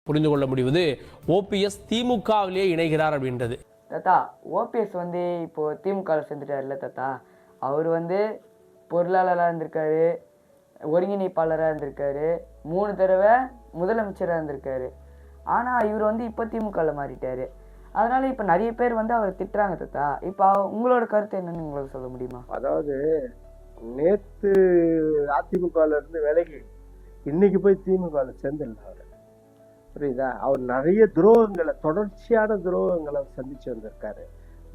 புரிந்து கொள்ள முடிவது ஓபிஎஸ் திமுகவிலேயே இணைகிறார் அப்படின்றது. தாத்தா, ஓபிஎஸ் வந்து இப்போ திமுகவில் சேர்ந்துட்டார்ல தாத்தா, அவர் வந்து பொருளாளராக இருந்திருக்காரு, ஒருங்கிணைப்பாளராக இருந்திருக்காரு, 3 தடவை முதலமைச்சராக இருந்திருக்காரு. ஆனால் இவர் வந்து இப்போ திமுகவில் மாறிட்டார். அதனால இப்போ நிறைய பேர் வந்து அவர் திட்டுறாங்க தாத்தா. இப்போ உங்களோட கருத்து என்னன்னு உங்களுக்கு சொல்ல முடியுமா? அதாவது நேற்று அதிமுகவில் இருந்து விலகி இன்னைக்கு போய் திமுகவில் சேர்ந்துடல அவர். புரியுதா? அவர் நிறைய துரோகங்களை, தொடர்ச்சியான துரோகங்களை சந்திச்சு வந்திருக்காரு.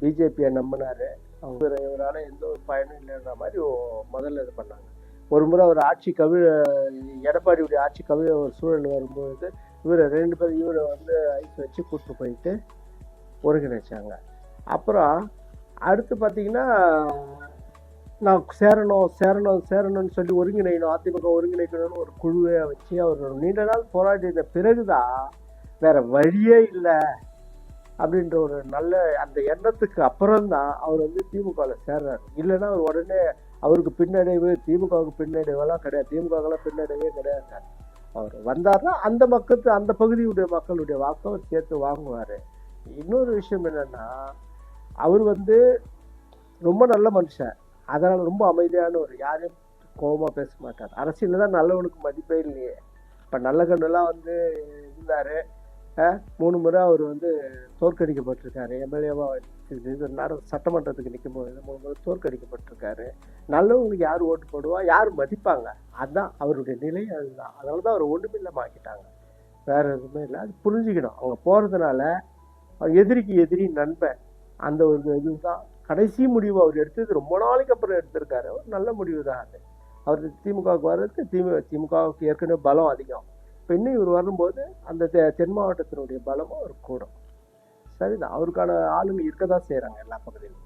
பிஜேபியை நம்பினாரு, அவங்க இவரால் எந்த ஒரு பயனும் இல்லைன்ற மாதிரி முதல்ல இது பண்ணாங்க. ஒரு முறை அவர் ஆட்சி எடப்பாடியுடைய ஆட்சி கவிழ ஒரு சூழல் வரும்போது இவரை 2 பேர் இவரை வந்து ஐஸ் வச்சு கூப்பிட்டு போயிட்டு ஒருங்கிணைச்சாங்க. அப்புறம் அடுத்து பார்த்தீங்கன்னா நான் சேரணும்னு சொல்லி ஒருங்கிணைக்கணும், அதிமுக ஒருங்கிணைக்கணும்னு ஒரு குழுவை வச்சு அவர் நீண்ட நாள் போராடின பிறகுதான் வேற வழியே இல்லை அப்படின்ற ஒரு நல்ல அந்த எண்ணத்துக்கு அப்புறம்தான் அவர் வந்து திமுகவில் சேர்றாரு. இல்லைன்னா அவர் உடனே அவருக்கு பின்னடைவு, திமுகவுக்கு பின்னடைவெல்லாம் கிடையாது, திமுகவெல்லாம் பின்னடைவே கிடையாது. அவர் வந்தார்னா அந்த பகுதியுடைய மக்களுடைய வாக்கை அவர் சேர்த்து வாங்குவார். இன்னொரு விஷயம் என்னன்னா, அவர் வந்து ரொம்ப நல்ல மனுஷன், அதனால் ரொம்ப அமைதியான ஒரு, யாரையும் கோபமாக பேச மாட்டார். அரசியலில் தான் நல்லவனுக்கு மதிப்பே இல்லையே. இப்போ நல்ல கண்ணுலாம் வந்து இருந்தார், 3 முறை அவர் வந்து தோற்கடிக்கப்பட்டிருக்காரு. எம்எல்ஏவாக சட்டமன்றத்துக்கு நிற்கும் போது 3 முறை தோற்கடிக்கப்பட்டிருக்காரு. நல்லவங்களுக்கு யார் ஓட்டு போடுவா, யார் மதிப்பாங்க, அதுதான் அவருடைய நிலை. அதுதான், அதனால தான் அவர் ஒன்றுமில்லாம ஆக்கிட்டாங்க, வேற எதுவுமே இல்லை. அது புரிஞ்சுக்கணும். அவங்க போகிறதுனால எதிரிக்கு எதிரி நண்பன், அந்த ஒரு இதுதான் கடைசி முடிவு அவர் எடுத்தது. ரொம்ப நாளைக்கு அப்புறம் எடுத்திருக்காரு, ஒரு நல்ல முடிவு தான் அது. அவர் திமுகவுக்கு வர்றதுக்கு திமுகவுக்கு ஏற்கனவே பலம் அதிகம். இப்போ இன்னும் இவர் வரும்போது அந்த தென் மாவட்டத்தினுடைய பலமும் அவர் கூடும். சரிதான், அவருக்கான ஆளுங்க இருக்க தான் செய்கிறாங்க எல்லா பகுதியிலும்.